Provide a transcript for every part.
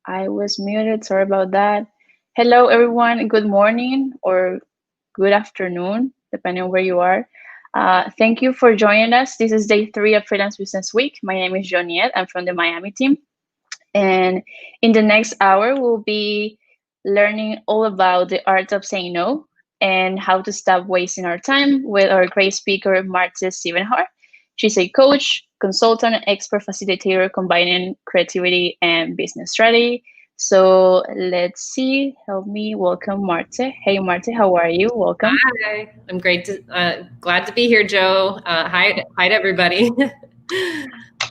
I was muted. Sorry about that. Hello, everyone. Good morning or good afternoon, depending on where you are. Thank you for joining us. This is day 3 of Freelance Business Week. My name is Joniette. I'm from the Miami team. And in the next hour, we'll be learning all about the art of saying no and how to stop wasting our time with our great speaker, Marta Stevenhart. She's a coach, consultant, and expert facilitator combining creativity and business strategy. So let's see. Help me welcome Marta. Hey, Marta, how are you? Welcome. Hi, I'm glad to be here, Joe. Hi to everybody.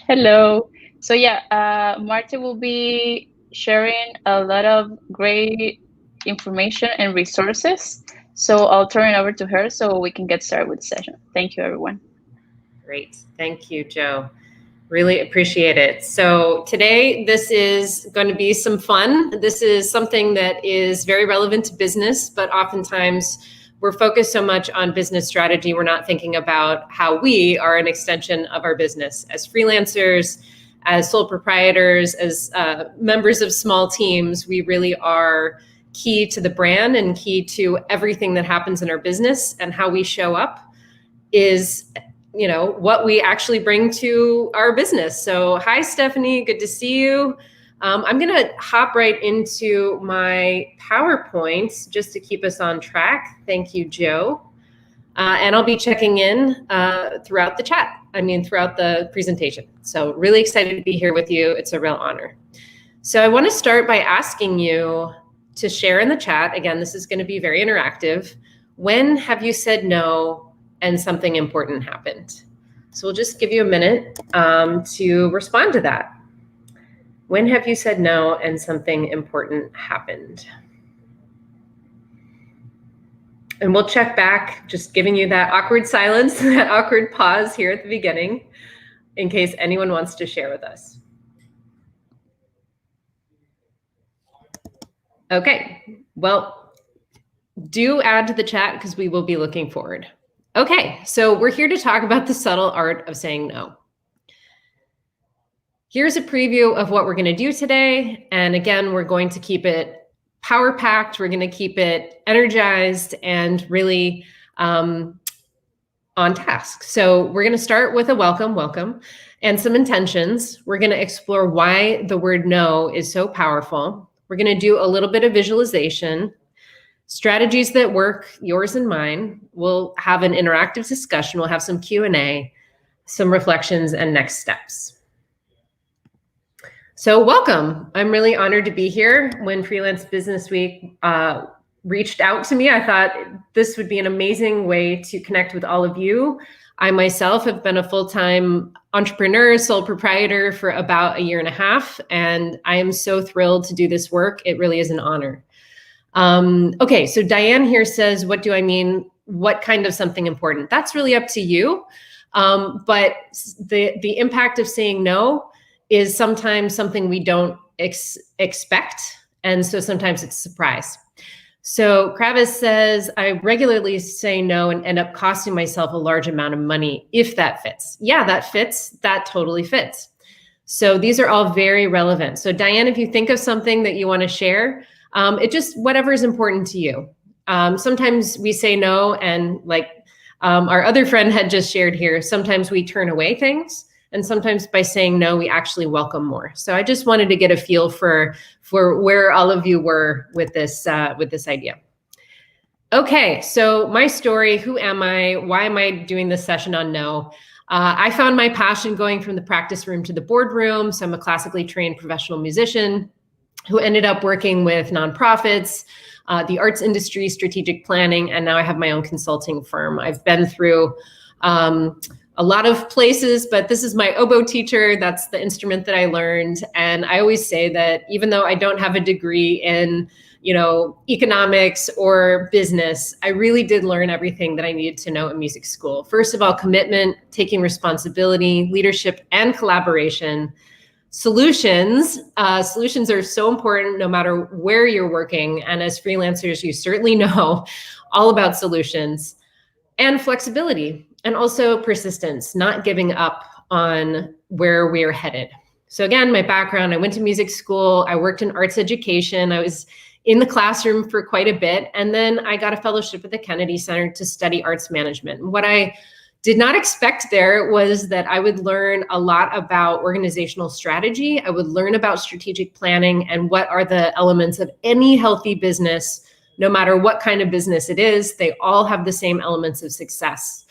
Hello. So yeah, Marta will be sharing a lot of great information and resources. So I'll turn it over to her so we can get started with the session. Thank you, everyone. Great. Thank you, Joe. Really appreciate it. So today, this is going to be some fun. This is something that is very relevant to business, but oftentimes we're focused so much on business strategy, we're not thinking about how we are an extension of our business as freelancers, as sole proprietors, as members of small teams. We really are key to the brand and key to everything that happens in our business, and how we show up is what we actually bring to our business. So hi, Stephanie, good to see you. I'm gonna hop right into my PowerPoint just to keep us on track. Thank you, Joe. And I'll be checking in throughout the presentation. So really excited to be here with you. It's a real honor. So I wanna start by asking you to share in the chat. Again, this is gonna be very interactive. When have you said no and something important happened? So we'll just give you a minute to respond to that. When have you said no and something important happened? And we'll check back, just giving you that awkward silence, that awkward pause here at the beginning, in case anyone wants to share with us. Okay, well, do add to the chat because we will be looking forward. Okay, so we're here to talk about the subtle art of saying no. Here's a preview of what we're going to do today. And again, we're going to keep it power-packed. We're going to keep it energized and really on task. So we're going to start with a welcome, and some intentions. We're going to explore why the word no is so powerful. We're going to do a little bit of visualization, strategies that work, yours and mine. We'll have an interactive discussion. We'll have some Q&A, some reflections, and next steps. So welcome. I'm really honored to be here. When Freelance Business Week reached out to me, I thought this would be an amazing way to connect with all of you. I myself have been a full-time entrepreneur, sole proprietor for about 1.5 years, and I am so thrilled to do this work. It really is an honor. Okay, so Diane here says, what do I mean? What kind of something important? That's really up to you. But the impact of saying no is sometimes something we don't expect. And so sometimes it's a surprise. So Kravis says, I regularly say no and end up costing myself a large amount of money if that fits. Yeah, that fits. That totally fits. So these are all very relevant. So Diane, if you think of something that you want to share, it just whatever is important to you. Sometimes we say no, and like our other friend had just shared here, sometimes we turn away things, and sometimes by saying no, we actually welcome more. So I just wanted to get a feel for where all of you were with this idea. Okay, so my story, who am I? Why am I doing this session on no? I found my passion going from the practice room to the boardroom. So I'm a classically trained professional musician who ended up working with nonprofits, the arts industry, strategic planning, and now I have my own consulting firm. I've been through a lot of places, but this is my oboe teacher. That's the instrument that I learned. And I always say that even though I don't have a degree in, economics or business, I really did learn everything that I needed to know in music school. First of all, commitment, taking responsibility, leadership, and collaboration. Solutions are so important no matter where you're working. And as freelancers, you certainly know all about solutions. And flexibility, and also persistence, not giving up on where we're headed. So again, my background, I went to music school, I worked in arts education, I was in the classroom for quite a bit, and then I got a fellowship at the Kennedy Center to study arts management. What I did not expect there was that I would learn a lot about organizational strategy. I would learn about strategic planning and what are the elements of any healthy business, no matter what kind of business it is, they all have the same elements of success.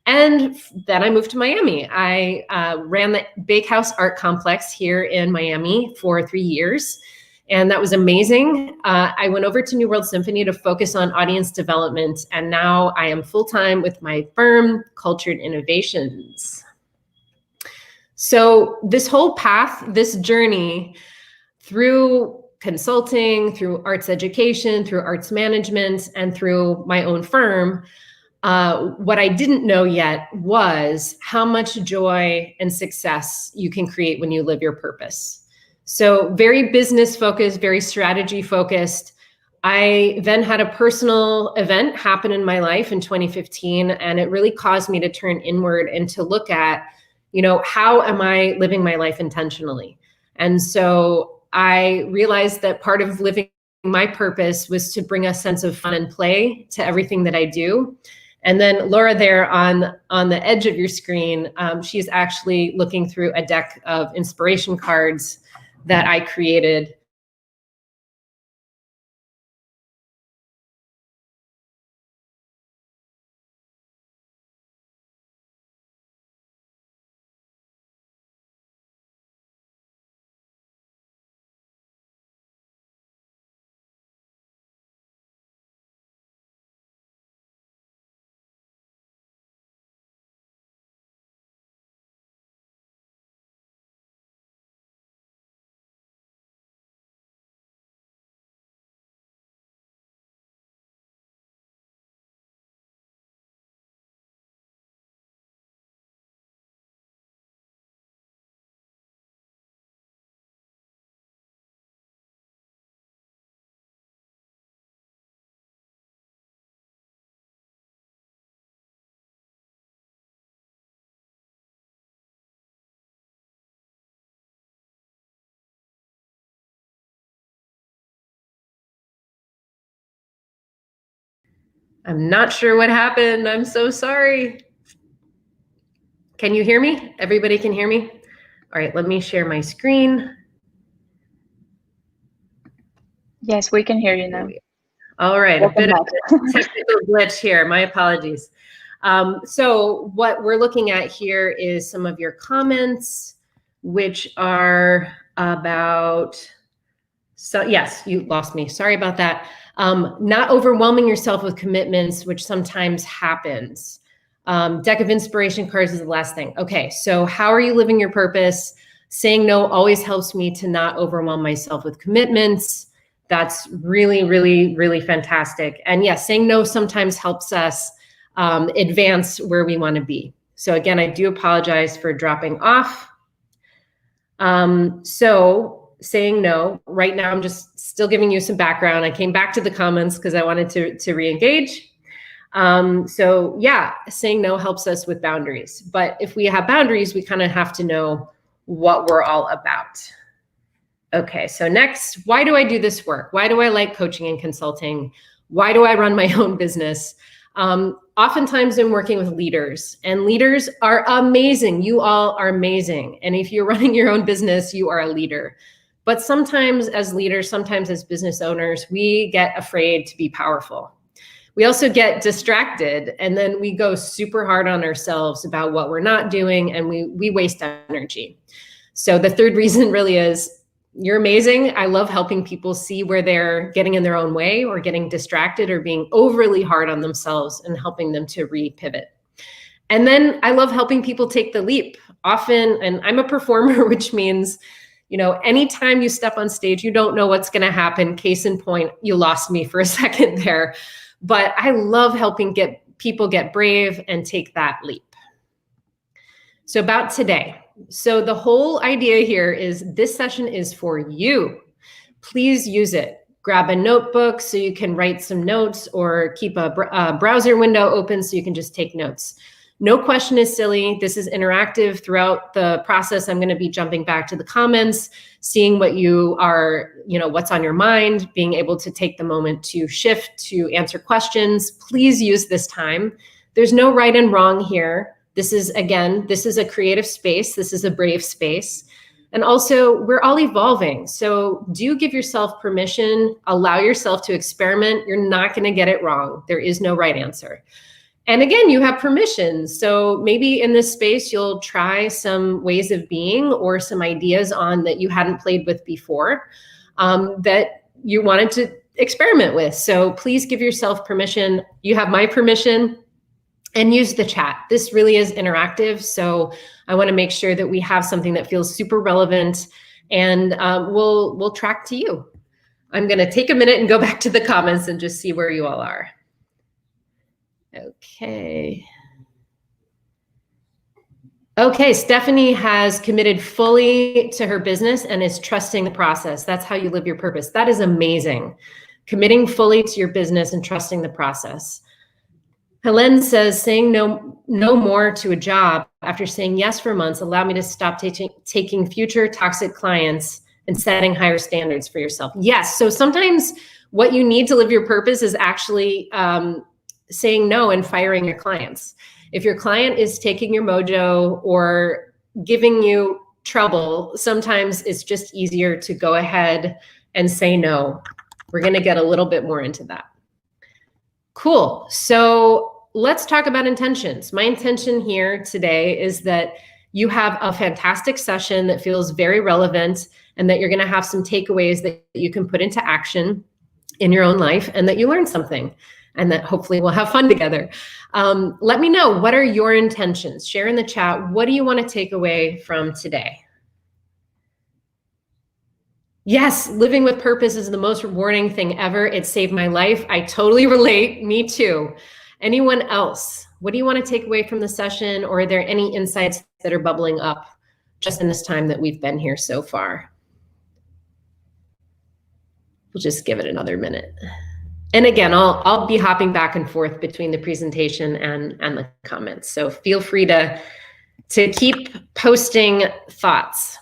And then I moved to Miami. I ran the Bakehouse Art Complex here in Miami for 3 years. And that was amazing. I went over to New World Symphony to focus on audience development. And now I am full-time with my firm, Cultured Innovations. So this whole path, this journey through consulting, through arts education, through arts management, and through my own firm, what I didn't know yet was how much joy and success you can create when you live your purpose. So very business focused, very strategy focused. I then had a personal event happen in my life in 2015, and it really caused me to turn inward and to look at, how am I living my life intentionally? And so I realized that part of living my purpose was to bring a sense of fun and play to everything that I do. And then Laura there on the edge of your screen, she's actually looking through a deck of inspiration cards that I created. I'm not sure what happened. I'm so sorry. Can you hear me? Everybody can hear me? All right, let me share my screen. Yes, we can hear you now. All right, a bit of a technical glitch here. My apologies. So what we're looking at here is some of your comments, which are about, so yes, you lost me. Sorry about that. Not overwhelming yourself with commitments, which sometimes happens. Deck of inspiration cards is the last thing. Okay, so how are you living your purpose? Saying no always helps me to not overwhelm myself with commitments. That's really, really, really fantastic. And yes, saying no sometimes helps us advance where we want to be. So again, I do apologize for dropping off. So saying no, right now I'm just still giving you some background. I came back to the comments because I wanted to re-engage. So yeah, saying no helps us with boundaries. But if we have boundaries, we kind of have to know what we're all about. Okay, so next, why do I do this work? Why do I like coaching and consulting? Why do I run my own business? Oftentimes I'm working with leaders, and leaders are amazing. You all are amazing. And if you're running your own business, you are a leader. But sometimes as leaders, sometimes as business owners, we get afraid to be powerful. We also get distracted, and then we go super hard on ourselves about what we're not doing, and we waste energy. So the third reason really is, you're amazing. I love helping people see where they're getting in their own way or getting distracted or being overly hard on themselves and helping them to re-pivot. And then I love helping people take the leap. Often, and I'm a performer, which means, anytime you step on stage, you don't know what's going to happen. Case in point, you lost me for a second there. But I love helping people get brave and take that leap. So about today. So the whole idea here is this session is for you. Please use it. Grab a notebook so you can write some notes, or keep a browser window open so you can just take notes. No question is silly. This is interactive throughout the process. I'm going to be jumping back to the comments, seeing what you are, what's on your mind, being able to take the moment to shift, to answer questions. Please use this time. There's no right and wrong here. This is a creative space. This is a brave space. And also, we're all evolving. So do give yourself permission, allow yourself to experiment. You're not going to get it wrong. There is no right answer. And again, you have permission. So maybe in this space, you'll try some ways of being or some ideas on that you hadn't played with before that you wanted to experiment with. So please give yourself permission. You have my permission. And use the chat. This really is interactive. So I want to make sure that we have something that feels super relevant, and we'll track to you. I'm going to take a minute and go back to the comments and just see where you all are. Okay. Okay, Stephanie has committed fully to her business and is trusting the process. That's how you live your purpose. That is amazing. Committing fully to your business and trusting the process. Helen says, saying no more to a job after saying yes for months allowed me to stop taking future toxic clients and setting higher standards for yourself. Yes, so sometimes what you need to live your purpose is actually saying no and firing your clients. If your client is taking your mojo or giving you trouble, sometimes it's just easier to go ahead and say no. We're going to get a little bit more into that. Cool. So let's talk about intentions. My intention here today is that you have a fantastic session that feels very relevant and that you're going to have some takeaways that you can put into action in your own life and that you learn something and that hopefully we'll have fun together. Let me know, what are your intentions? Share in the chat. What do you want to take away from today? Yes, living with purpose is the most rewarding thing ever. It saved my life. I totally relate. Me too. Anyone else? What do you want to take away from the session? Or are there any insights that are bubbling up just in this time that we've been here so far? We'll just give it another minute. And again, I'll be hopping back and forth between the presentation and the comments. So feel free to keep posting thoughts.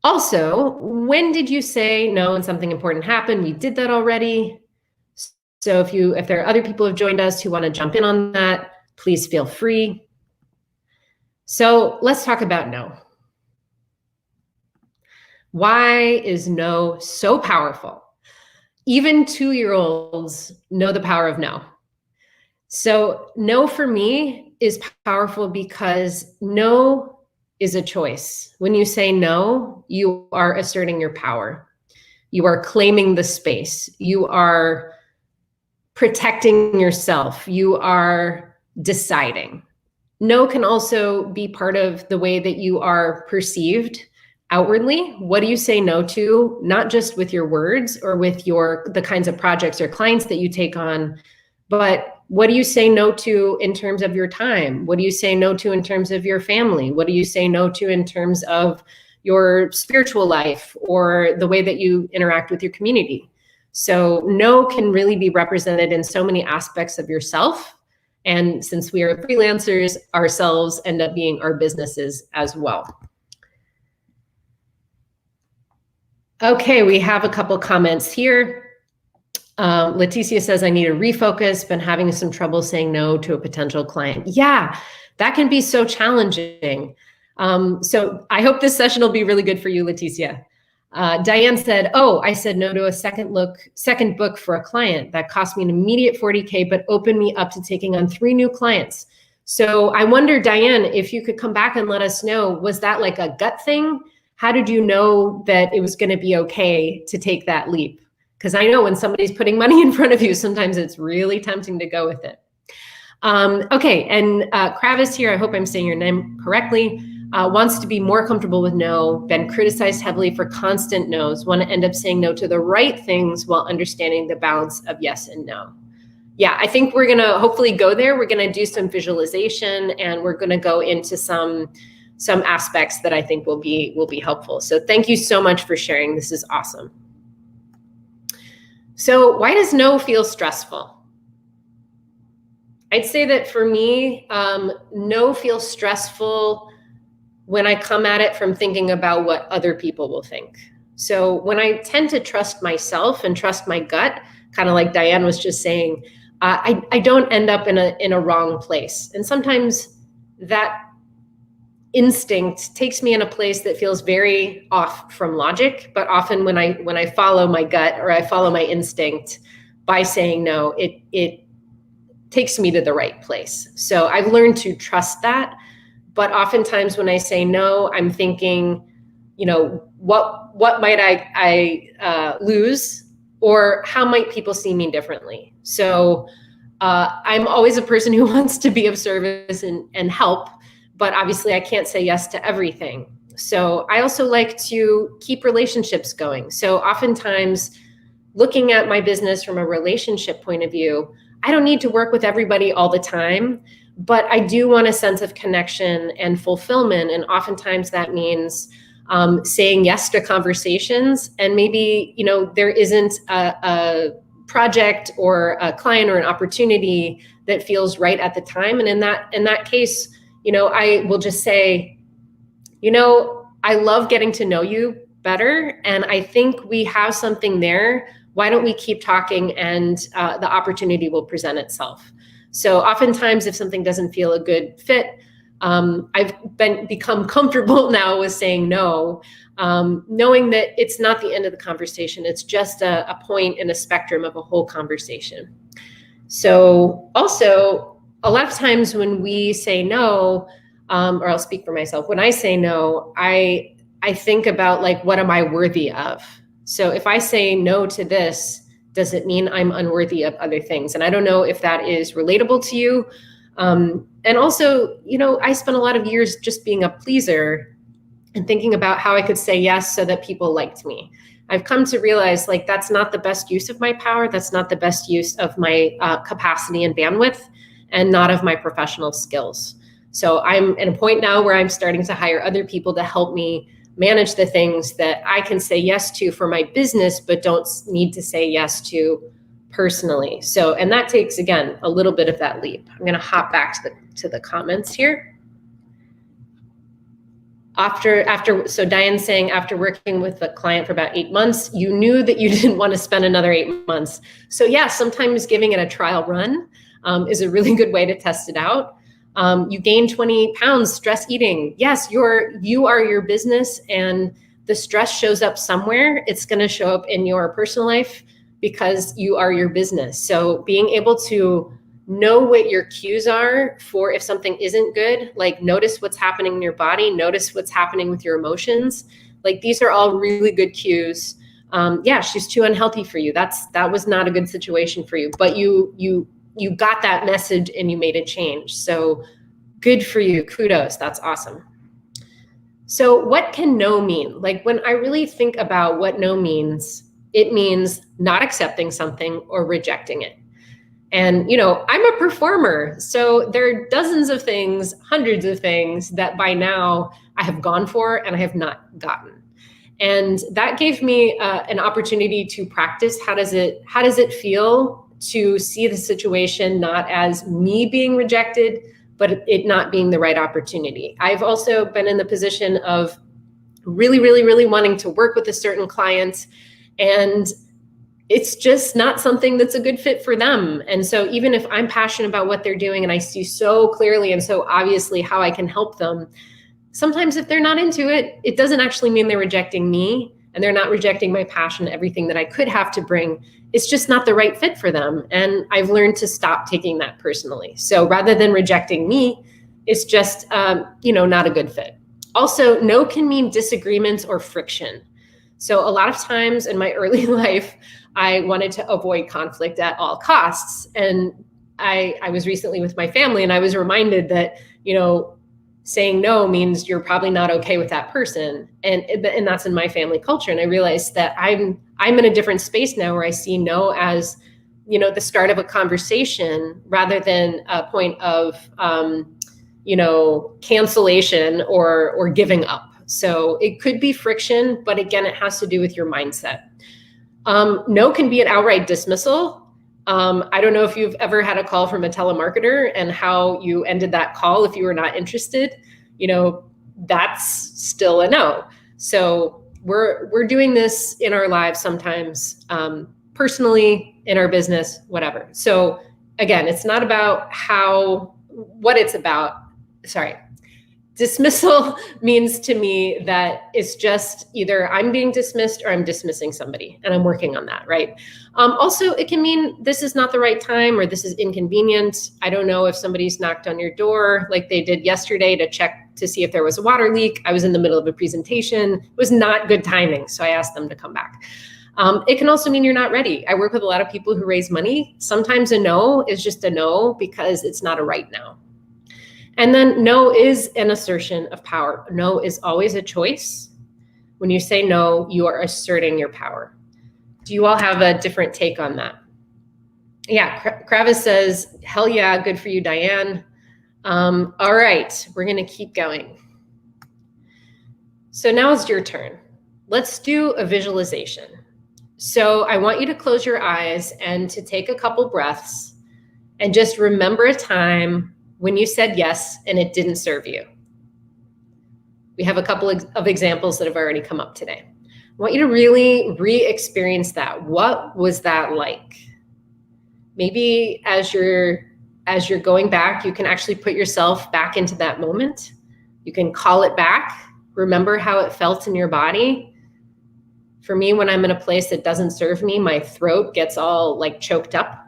Also, when did you say no and something important happened? We did that already. So if there are other people who have joined us who want to jump in on that, please feel free. So let's talk about no. Why is no so powerful? Even 2-year-olds know the power of no. So no for me is powerful because no is a choice. When you say no, you are asserting your power. You are claiming the space. You are protecting yourself. You are deciding. No can also be part of the way that you are perceived outwardly. What do you say no to? Not just with your words or with the kinds of projects or clients that you take on, but what do you say no to in terms of your time? What do you say no to in terms of your family? What do you say no to in terms of your spiritual life or the way that you interact with your community? So no can really be represented in so many aspects of yourself. And since we are freelancers, ourselves end up being our businesses as well. Okay, we have a couple comments here. Leticia says, I need to refocus, been having some trouble saying no to a potential client. Yeah, that can be so challenging. So I hope this session will be really good for you, Leticia. Diane said, oh, I said no to a second book for a client that cost me an immediate $40K, but opened me up to taking on 3 new clients. So I wonder, Diane, if you could come back and let us know, was that like a gut thing? How did you know that it was going to be okay to take that leap? Because I know when somebody's putting money in front of you, sometimes it's really tempting to go with it. Okay, and Kravis here, I hope I'm saying your name correctly, wants to be more comfortable with no, been criticized heavily for constant no's, want to end up saying no to the right things while understanding the balance of yes and no. Yeah, I think we're going to hopefully go there. We're going to do some visualization and we're going to go into some aspects that I think will be helpful. So thank you so much for sharing. This is awesome. So why does no feel stressful? I'd say that for me, no feels stressful when I come at it from thinking about what other people will think. So when I tend to trust myself and trust my gut, kind of like Diane was just saying, I don't end up in a wrong place. And sometimes that instinct takes me in a place that feels very off from logic. But often when I follow my gut or I follow my instinct by saying no, it takes me to the right place. So I've learned to trust that. But oftentimes when I say no, I'm thinking, what might I lose, or how might people see me differently? So I'm always a person who wants to be of service and help, but obviously I can't say yes to everything. So I also like to keep relationships going. So oftentimes, looking at my business from a relationship point of view, I don't need to work with everybody all the time, but I do want a sense of connection and fulfillment. And oftentimes that means saying yes to conversations. And maybe, there isn't a project or a client or an opportunity that feels right at the time. And in that case, I will just say, I love getting to know you better. And I think we have something there. Why don't we keep talking, and the opportunity will present itself. So oftentimes if something doesn't feel a good fit, I've become comfortable now with saying no, knowing that it's not the end of the conversation. It's just a point in a spectrum of a whole conversation. So also, a lot of times when we say no, or I'll speak for myself, when I say no, I think about, like, what am I worthy of? So if I say no to this, does it mean I'm unworthy of other things? And I don't know if that is relatable to you. And also, I spent a lot of years just being a pleaser and thinking about how I could say yes so that people liked me. I've come to realize, like, that's not the best use of my power. That's not the best use of my capacity and bandwidth, and not of my professional skills. So I'm at a point now where I'm starting to hire other people to help me manage the things that I can say yes to for my business, but don't need to say yes to personally. So, and that takes, again, a little bit of that leap. I'm going to hop back to the comments here. So Diane's saying, after working with a client for about 8 months, you knew that you didn't want to spend another 8 months. So yeah, sometimes giving it a trial run is a really good way to test it out. You gain 20 pounds, stress eating. Yes, you are your business, and the stress shows up somewhere. It's going to show up in your personal life because you are your business. So being able to know what your cues are for if something isn't good, like notice what's happening in your body, notice what's happening with your emotions. Like, these are all really good cues. Yeah, she's too unhealthy for you. That was not a good situation for you, but you got that message and you made a change. So good for you. Kudos. That's awesome. So what can no mean? Like, when I really think about what no means, it means not accepting something or rejecting it. And, I'm a performer. So there are dozens of things, hundreds of things that by now I have gone for and I have not gotten. And that gave me an opportunity to practice. How does it feel to see the situation not as me being rejected, but it not being the right opportunity? I've also been in the position of really, really, really wanting to work with a certain client, and it's just not something that's a good fit for them. And so even if I'm passionate about what they're doing and I see so clearly and so obviously how I can help them, sometimes if they're not into it, it doesn't actually mean they're rejecting me, and they're not rejecting my passion, everything that I could have to bring. It's just not the right fit for them. And I've learned to stop taking that personally. So rather than rejecting me, it's just, not a good fit. Also, no can mean disagreements or friction. So a lot of times in my early life, I wanted to avoid conflict at all costs. And I was recently with my family, and I was reminded that, saying no means you're probably not okay with that person. And that's in my family culture. And I realized that I'm in a different space now where I see no as, the start of a conversation rather than a point of, cancellation or giving up. So it could be friction, but again, it has to do with your mindset. No can be an outright dismissal. I don't know if you've ever had a call from a telemarketer and how you ended that call if you were not interested. That's still a no. So we're doing this in our lives sometimes, personally, in our business, whatever. So again, it's not about what it's about. Sorry. Dismissal means to me that it's just either I'm being dismissed or I'm dismissing somebody, and I'm working on that, right? Also, it can mean this is not the right time or this is inconvenient. I don't know if somebody's knocked on your door like they did yesterday to check to see if there was a water leak. I was in the middle of a presentation. It was not good timing, so I asked them to come back. It can also mean you're not ready. I work with a lot of people who raise money. Sometimes a no is just a no because it's not a right now. And then no is an assertion of power. No is always a choice. When you say no, you are asserting your power. Do you all have a different take on that? Yeah, Kravis says, hell yeah, good for you, Diane. All right, we're gonna keep going. So now it's your turn. Let's do a visualization. So I want you to close your eyes and to take a couple breaths and just remember a time when you said yes and it didn't serve you. We have a couple of examples that have already come up today. I want you to really re-experience that. What was that like? Maybe as you're going back, you can actually put yourself back into that moment. You can call it back. Remember how it felt in your body. For me, when I'm in a place that doesn't serve me, my throat gets all like choked up.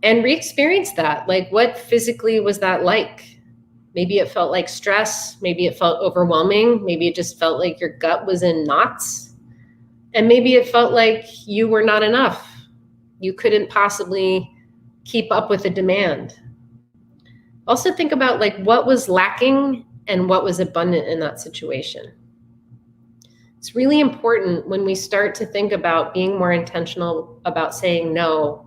And re-experience that. Like, what physically was that like? Maybe it felt like stress. Maybe it felt overwhelming. Maybe it just felt like your gut was in knots. And maybe it felt like you were not enough. You couldn't possibly keep up with the demand. Also think about like what was lacking and what was abundant in that situation. It's really important when we start to think about being more intentional about saying no,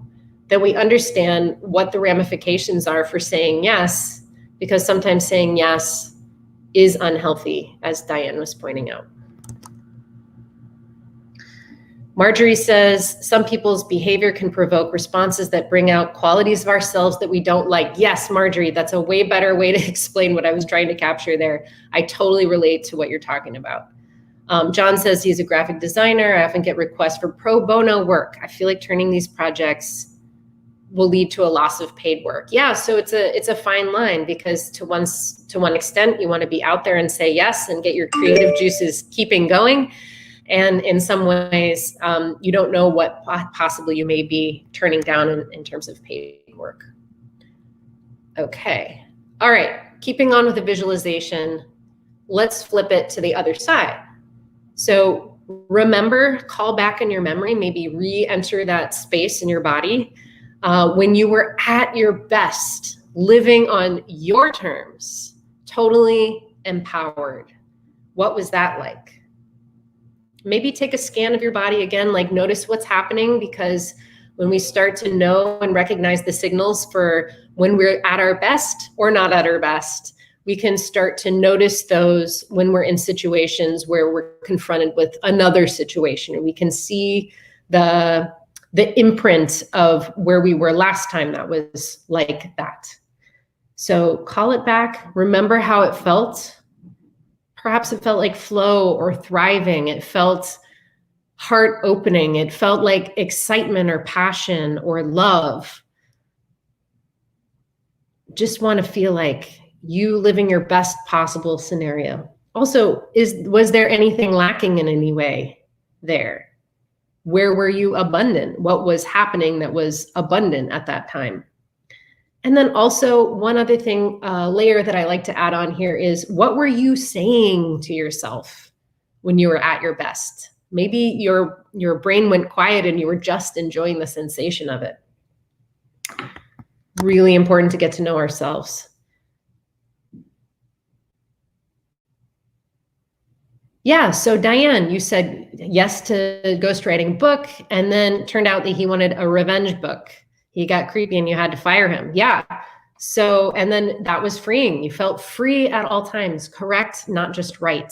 that we understand what the ramifications are for saying yes, because sometimes saying yes is unhealthy, as Diane was pointing out. Marjorie says, some people's behavior can provoke responses that bring out qualities of ourselves that we don't like. Yes, Marjorie, that's a way better way to explain what I was trying to capture there. I totally relate to what you're talking about. John says he's a graphic designer. I often get requests for pro bono work. I feel like turning these projects will lead to a loss of paid work. Yeah, so it's a fine line, because to one extent, you want to be out there and say yes and get your creative juices keeping going. And in some ways, you don't know what possibly you may be turning down in terms of paid work. Okay, all right, keeping on with the visualization, let's flip it to the other side. So remember, call back in your memory, maybe re-enter that space in your body when you were at your best, living on your terms, totally empowered. What was that like? Maybe take a scan of your body again, like notice what's happening, because when we start to know and recognize the signals for when we're at our best or not at our best, we can start to notice those when we're in situations where we're confronted with another situation, and we can see the imprint of where we were last time that was like that. So call it back, remember how it felt. Perhaps it felt like flow or thriving. It felt heart opening. It felt like excitement or passion or love. Just want to feel like you living your best possible scenario. Also, was there anything lacking in any way there? Where were you abundant? What was happening that was abundant at that time? And then also one other thing, layer that I like to add on here is, what were you saying to yourself when you were at your best? Maybe your brain went quiet and you were just enjoying the sensation of it. Really important to get to know ourselves. Yeah, so Diane, you said yes to ghostwriting book, and then turned out that he wanted a revenge book. He got creepy and you had to fire him. Yeah. So, and then that was freeing. You felt free at all times, correct? Not just right.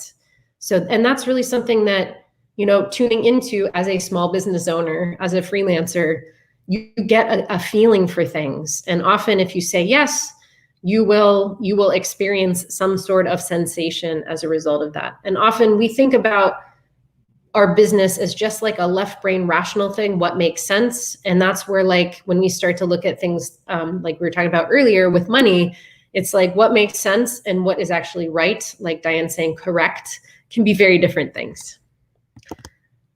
So, and that's really something that, tuning into as a small business owner, as a freelancer, you get a feeling for things. And often if you say yes, you will experience some sort of sensation as a result of that. And often we think about our business as just like a left brain rational thing, what makes sense. And that's where, like, when we start to look at things, like we were talking about earlier with money, it's like what makes sense and what is actually right, like Diane saying correct, can be very different things.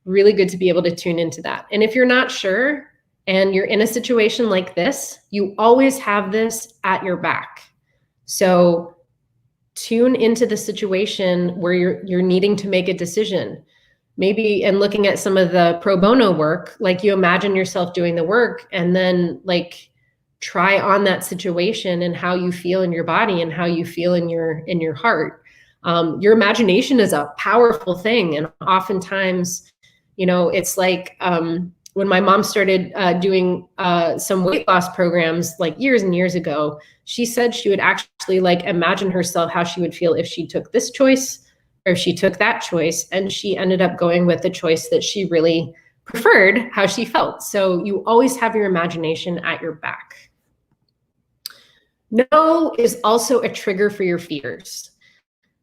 Really good to be able to tune into that. And if you're not sure and you're in a situation like this, you always have this at your back. So tune into the situation where you're needing to make a decision. Maybe, and looking at some of the pro bono work, like you imagine yourself doing the work and then like try on that situation and how you feel in your body and how you feel in your heart. Your imagination is a powerful thing. And oftentimes, you know, it's like when my mom started doing some weight loss programs like years and years ago, she said she would actually like imagine herself how she would feel if she took this choice or if she took that choice. And she ended up going with the choice that she really preferred, how she felt. So you always have your imagination at your back. No is also a trigger for your fears.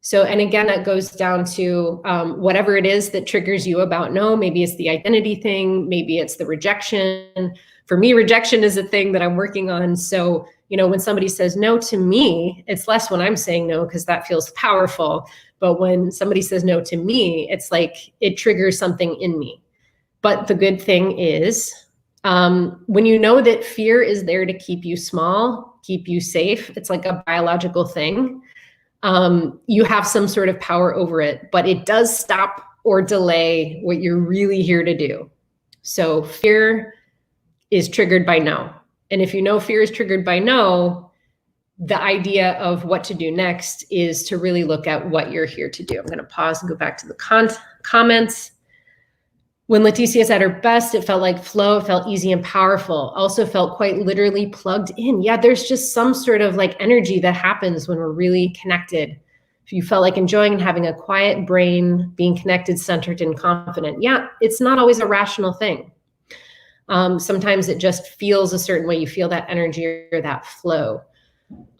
So, and again, that goes down to whatever it is that triggers you about no. Maybe it's the identity thing. Maybe it's the rejection. For me, rejection is a thing that I'm working on. So, you know, when somebody says no to me, it's less when I'm saying no because that feels powerful. But when somebody says no to me, it's like it triggers something in me. But the good thing is when you know that fear is there to keep you small, keep you safe, it's like a biological thing. You have some sort of power over it, but it does stop or delay what you're really here to do. So fear is triggered by no. And if you know fear is triggered by no, the idea of what to do next is to really look at what you're here to do. I'm going to pause and go back to the comments. When Leticia's at her best, it felt like flow, it felt easy and powerful. Also felt quite literally plugged in. Yeah, there's just some sort of like energy that happens when we're really connected. If you felt like enjoying and having a quiet brain, being connected, centered, and confident. Yeah, it's not always a rational thing. Sometimes it just feels a certain way. You feel that energy or that flow.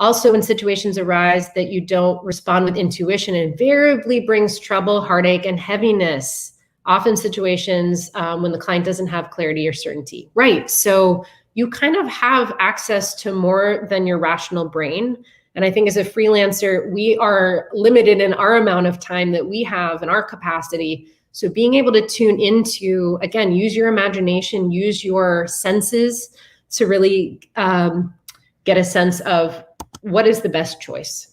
Also, when situations arise that you don't respond with intuition, it invariably brings trouble, heartache, and heaviness. Often situations when the client doesn't have clarity or certainty. Right, so you kind of have access to more than your rational brain. And I think as a freelancer, we are limited in our amount of time that we have and our capacity. So being able to tune into, again, use your imagination, use your senses to really get a sense of what is the best choice.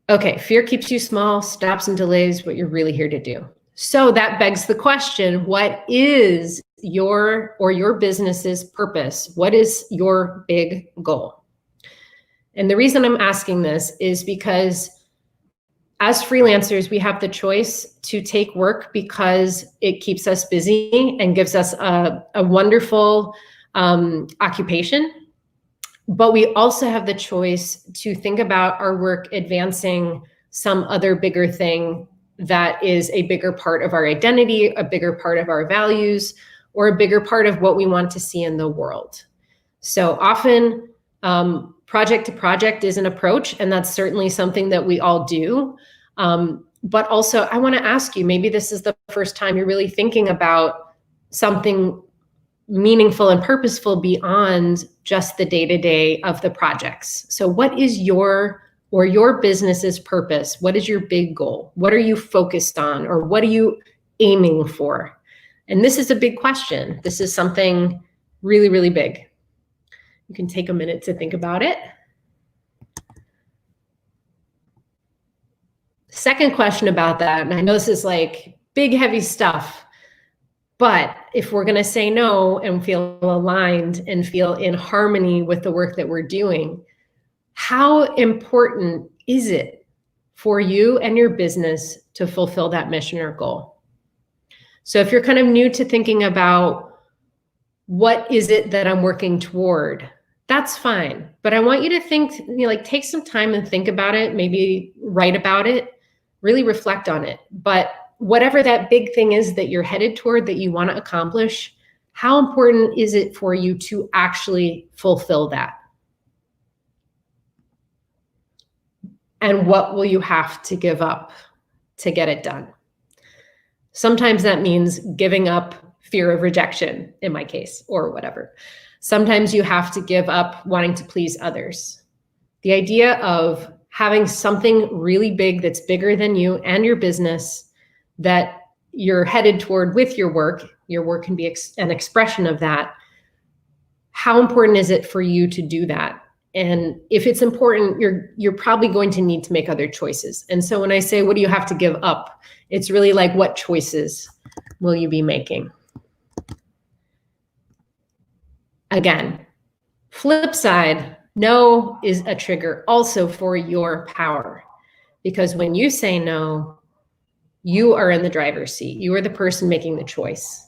Okay, fear keeps you small, stops and delays what you're really here to do. So that begs the question, what is your or your business's purpose? What is your big goal? And the reason I'm asking this is because as freelancers, we have the choice to take work because it keeps us busy and gives us a wonderful occupation. But we also have the choice to think about our work advancing some other bigger thing that is a bigger part of our identity, a bigger part of our values, or a bigger part of what we want to see in the world. So often, project to project is an approach, and that's certainly something that we all do. But also, I want to ask you, maybe this is the first time you're really thinking about something meaningful and purposeful beyond just the day-to-day of the projects. So what is your or your business's purpose? What is your big goal? What are you focused on, or what are you aiming for? And this is a big question. This is something really, really big. You can take a minute to think about it. Second question about that, and I know this is like big, heavy stuff, but if we're going to say no and feel aligned and feel in harmony with the work that we're doing, how important is it for you and your business to fulfill that mission or goal? So if you're kind of new to thinking about what is it that I'm working toward, that's fine. But I want you to think, like take some time and think about it, maybe write about it, really reflect on it. But whatever that big thing is that you're headed toward, that you want to accomplish, How important is it for you to actually fulfill that? And what will you have to give up to get it done? Sometimes that means giving up fear of rejection, in my case, or whatever. Sometimes you have to give up wanting to please others. The idea of having something really big that's bigger than you and your business that you're headed toward with your work can be an expression of that. How important is it for you to do that? And if it's important, you're probably going to need to make other choices. And so when I say, what do you have to give up? It's really like, what choices will you be making? Again, flip side, no is a trigger also for your power. Because when you say no, you are in the driver's seat. You are the person making the choice.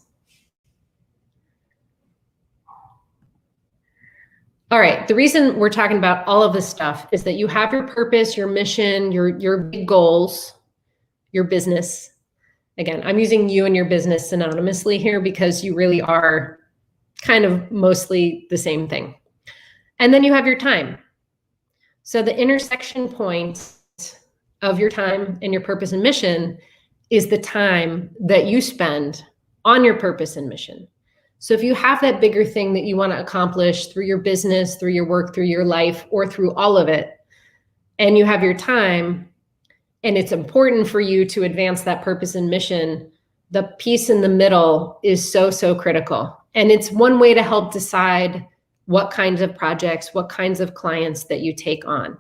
All right, the reason we're talking about all of this stuff is that you have your purpose, your mission, your big goals, your business. Again, I'm using you and your business synonymously here because you really are kind of mostly the same thing. And then you have your time. So the intersection point of your time and your purpose and mission is the time that you spend on your purpose and mission. So if you have that bigger thing that you want to accomplish through your business, through your work, through your life, or through all of it, and you have your time, and it's important for you to advance that purpose and mission, the piece in the middle is so, so critical. And it's one way to help decide what kinds of projects, what kinds of clients that you take on.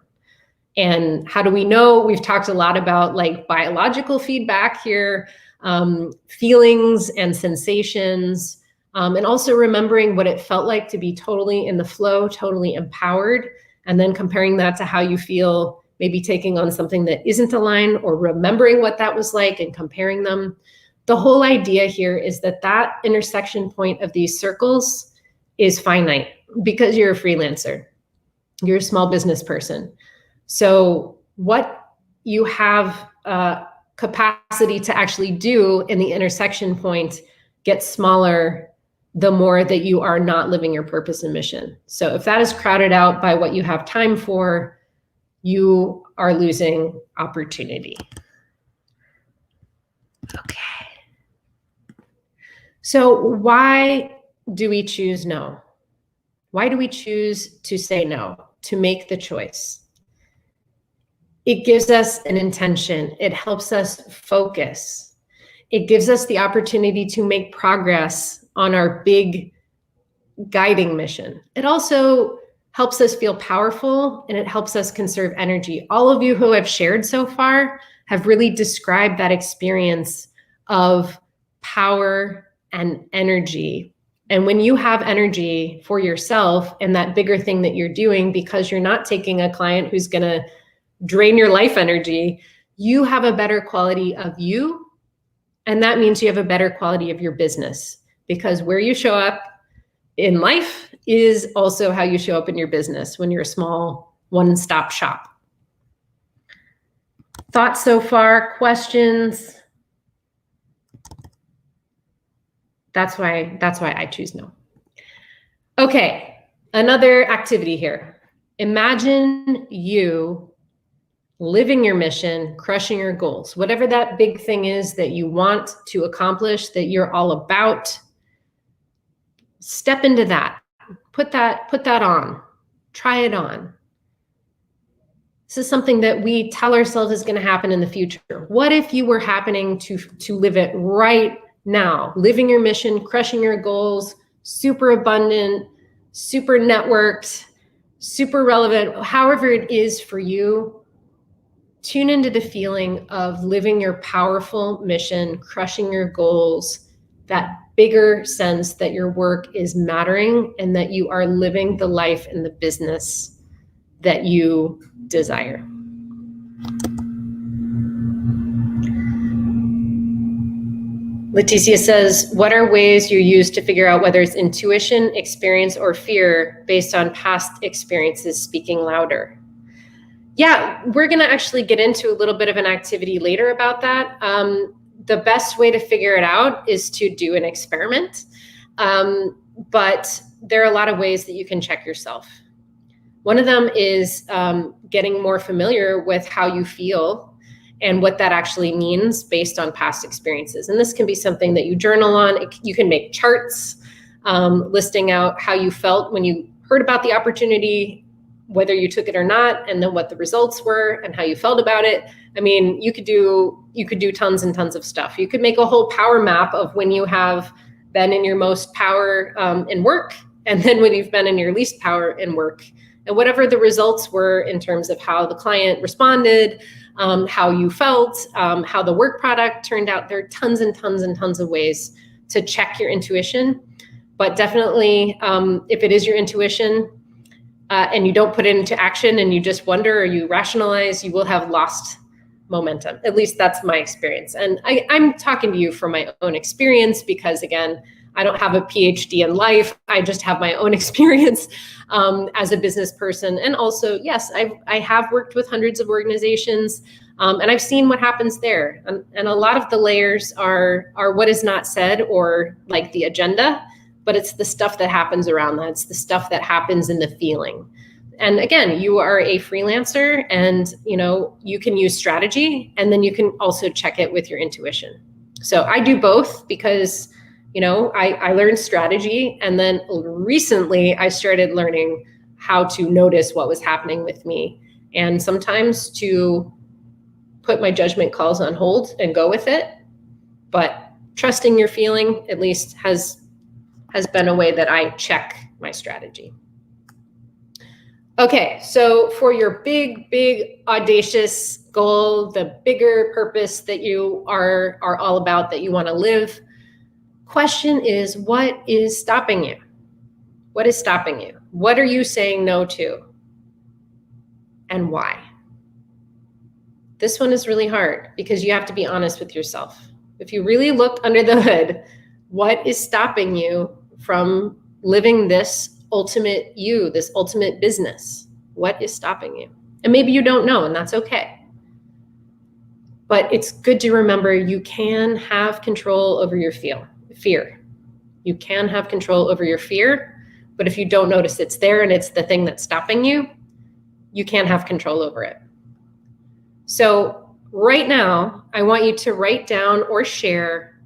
And how do we know? We've talked a lot about like biological feedback here, feelings and sensations, and also remembering what it felt like to be totally in the flow, totally empowered, and then comparing that to how you feel maybe taking on something that isn't aligned, or remembering what that was like and comparing them. The whole idea here is that that intersection point of these circles is finite because you're a freelancer, you're a small business person. So what you have capacity to actually do in the intersection point gets smaller the more that you are not living your purpose and mission. So if that is crowded out by what you have time for, you are losing opportunity. Okay. So why do we choose no? Why do we choose to say no, to make the choice? It gives us an intention. It helps us focus. It gives us the opportunity to make progress on our big guiding mission. It also helps us feel powerful, and it helps us conserve energy. All of you who have shared so far have really described that experience of power and energy. And when you have energy for yourself and that bigger thing that you're doing, because you're not taking a client who's going to drain your life energy, you have a better quality of you. And that means you have a better quality of your business, because where you show up in life is also how you show up in your business when you're a small one-stop shop. Thoughts so far? Questions? That's why I choose no. Okay, another activity here. Imagine you living your mission, crushing your goals, whatever that big thing is that you want to accomplish, that you're all about. Step into that. Put that on. Try it on. This is something that we tell ourselves is going to happen in the future. What if you were happening to live it right now? Living your mission, crushing your goals, super abundant, super networked, super relevant, however it is for you. Tune into the feeling of living your powerful mission, crushing your goals, that bigger sense that your work is mattering and that you are living the life and the business that you desire. Leticia says, what are ways you use to figure out whether it's intuition, experience, or fear based on past experiences speaking louder? Yeah, we're going to actually get into a little bit of an activity later about that. The best way to figure it out is to do an experiment. But there are a lot of ways that you can check yourself. One of them is getting more familiar with how you feel and what that actually means based on past experiences. And this can be something that you journal on. You can make charts listing out how you felt when you heard about the opportunity, whether you took it or not, and then what the results were and how you felt about it. I mean, you could do tons and tons of stuff. You could make a whole power map of when you have been in your most power in work, and then when you've been in your least power in work, and whatever the results were in terms of how the client responded, how you felt, how the work product turned out. There are tons and tons and tons of ways to check your intuition. But definitely, if it is your intuition and you don't put it into action and you just wonder or you rationalize, you will have lost momentum. At least that's my experience. And I'm talking to you from my own experience because, again, I don't have a PhD in life. I just have my own experience as a business person. And also, yes, I have worked with hundreds of organizations and I've seen what happens there. And a lot of the layers are what is not said or like the agenda, but it's the stuff that happens around that. It's the stuff that happens in the feeling. And again, you are a freelancer and you can use strategy and then you can also check it with your intuition. So I do both because I learned strategy, and then recently I started learning how to notice what was happening with me, and sometimes to put my judgment calls on hold and go with it. But trusting your feeling at least has been a way that I check my strategy. Okay, so for your big, big, audacious goal, the bigger purpose that you are all about, that you want to live, question is, what is stopping you? What is stopping you? What are you saying no to? And why? This one is really hard because you have to be honest with yourself. If you really looked under the hood, what is stopping you from living this ultimate you, this ultimate business? What is stopping you? And maybe you don't know, and that's okay. But it's good to remember you can have control over your fear. You can have control over your fear, but if you don't notice it's there and it's the thing that's stopping you, you can't have control over it. So right now, I want you to write down or share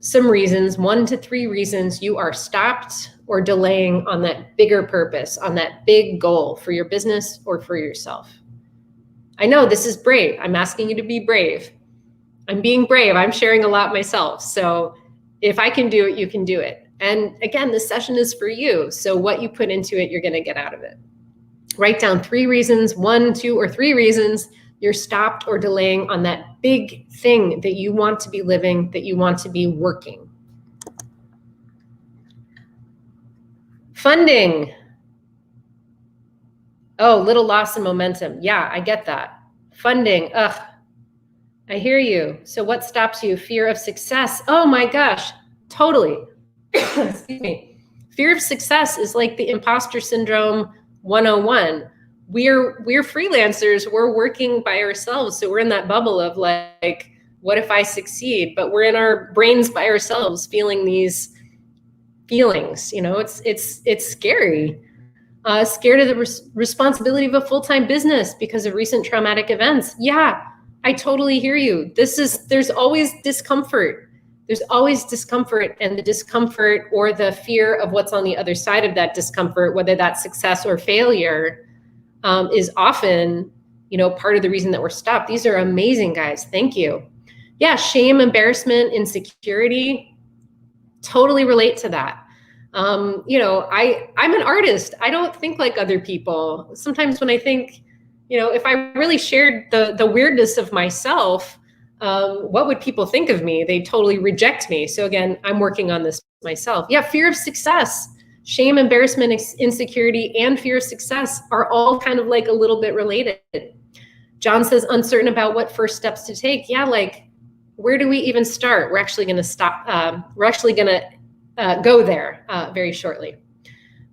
some reasons, 1 to 3 reasons you are stopped or delaying on that bigger purpose, on that big goal for your business or for yourself. I know this is brave. I'm asking you to be brave. I'm being brave. I'm sharing a lot myself. So if I can do it, you can do it. And again, this session is for you. So what you put into it, you're going to get out of it. Write down 3 reasons, 1, 2, or 3 reasons you're stopped or delaying on that big thing that you want to be living, that you want to be working. Funding. Oh, little loss in momentum. Yeah, I get that. Funding. Ugh. I hear you. So what stops you? Fear of success. Oh my gosh, totally. Excuse me. Fear of success is like the imposter syndrome 101. We're freelancers. We're working by ourselves. So we're in that bubble of like, what if I succeed? But we're in our brains by ourselves feeling these feelings. It's scary. Scared of the responsibility of a full-time business because of recent traumatic events. Yeah. I totally hear you. There's always discomfort. There's always discomfort, and the discomfort or the fear of what's on the other side of that discomfort, whether that's success or failure, is often, part of the reason that we're stopped. These are amazing, guys. Thank you. Yeah, shame, embarrassment, insecurity, totally relate to that. I'm an artist. I don't think like other people. Sometimes when I think, if I really shared the weirdness of myself, what would people think of me? They totally reject me. So again, I'm working on this myself. Yeah, fear of success, shame, embarrassment, insecurity, and fear of success are all kind of like a little bit related. John says, uncertain about what first steps to take. Yeah, like, where do we even start? We're actually going to stop. We're actually going to go there very shortly.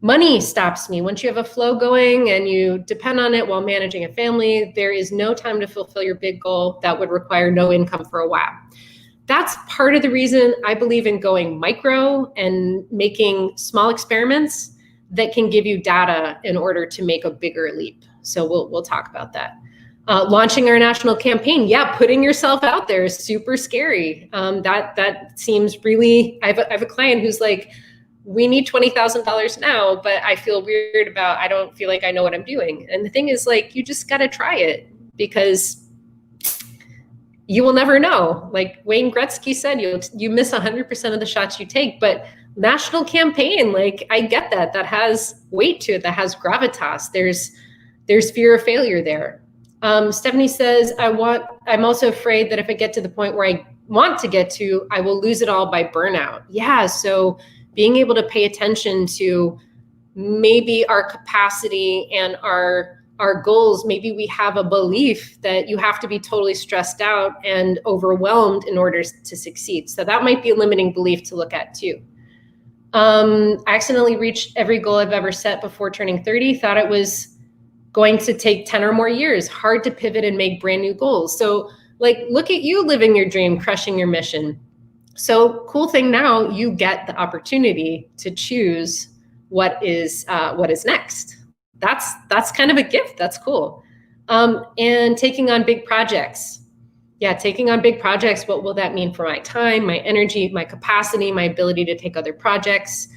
Money stops me. Once you have a flow going and you depend on it while managing a family, there is no time to fulfill your big goal that would require no income for a while. That's part of the reason I believe in going micro and making small experiments that can give you data in order to make a bigger leap. So we'll talk about that. Launching our national campaign, yeah, putting yourself out there is super scary. That seems really. I have a client who's like, we need $20,000 now, but I feel weird about. I don't feel like I know what I'm doing. And the thing is, like, you just got to try it, because you will never know. Like Wayne Gretzky said, you miss 100% of the shots you take. But national campaign, like, I get that has weight to it, that has gravitas. There's fear of failure there. Stephanie says, I'm also afraid that if I get to the point where I want to get to, I will lose it all by burnout. Yeah, so being able to pay attention to maybe our capacity and our goals. Maybe we have a belief that you have to be totally stressed out and overwhelmed in order to succeed. So that might be a limiting belief to look at too. I accidentally reached every goal I've ever set before turning 30, thought it was going to take 10 or more years, hard to pivot and make brand new goals. So like, look at you living your dream, crushing your mission. So cool thing now, you get the opportunity to choose what is next. That's kind of a gift. That's cool. And taking on big projects. Yeah, taking on big projects. What will that mean for my time, my energy, my capacity, my ability to take other projects?